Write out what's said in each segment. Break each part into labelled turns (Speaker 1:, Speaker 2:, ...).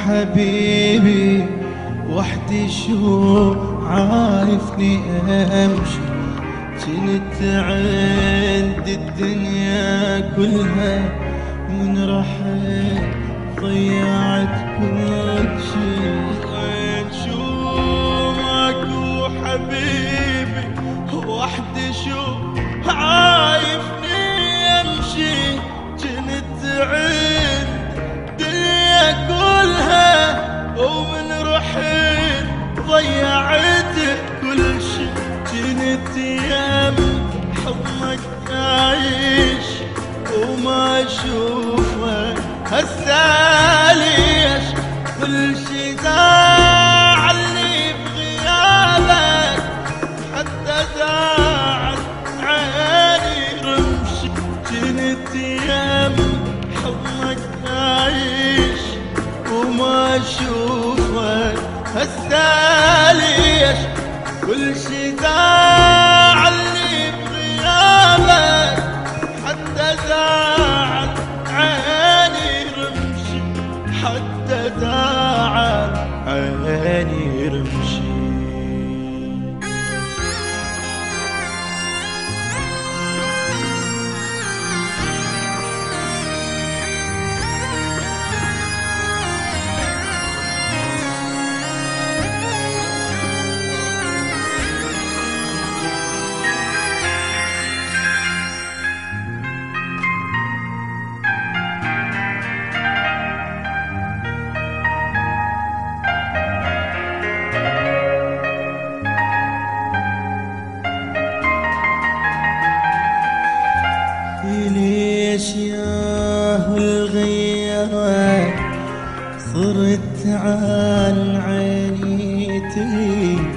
Speaker 1: حبيبي وحدي شو عارفني امشي، كنت عند الدنيا كلها من رحت ضيعت كل شي. وين شو ماكو حبيبي وحدي شو عارفني امشي، كنت عند كلها ومن رحت ضيعت كل شي. كنت يم حضنك عايش وما اشوفك هسه ليش كل شي زعلني بغيابك، حتى زعل عيني رمشي. كنت يم حضنك عايش وما اشوفك هسه ليش كل شي زعلني بغيابك، حتى زعل عيني رمشي، حتى زعل عيني رمشي. ليش ياهو الغيرك صرت عن عيني تغيب،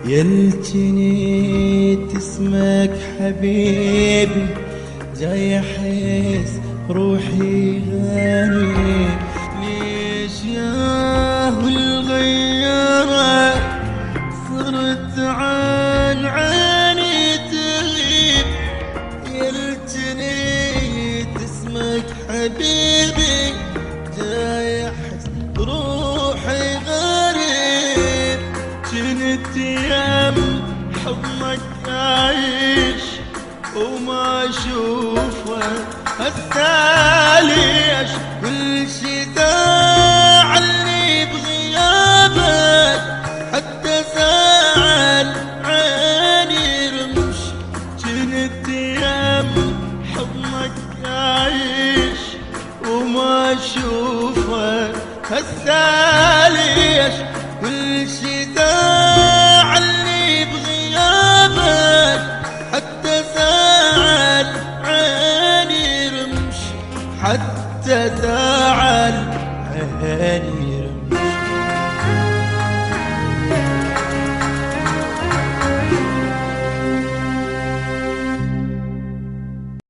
Speaker 1: يلجنيت اسمك حبيبي جاي احس روحي غريب. ليش ياهو الغيرك صرت عن عيني تغيب، يلجنيت اسمك حبيبي جاي احس روحي غريب. كنت يم حضنك عايش وما اشوفك هسه ليش كل شي زعلني بغيابك، حتى زعل عيني رمشي. كنت يم حضنك عايش وما اشوفك هسه ليش كل شي زعلني بغيابك، حتى زعل عيني رمشي، حتى زعل عيني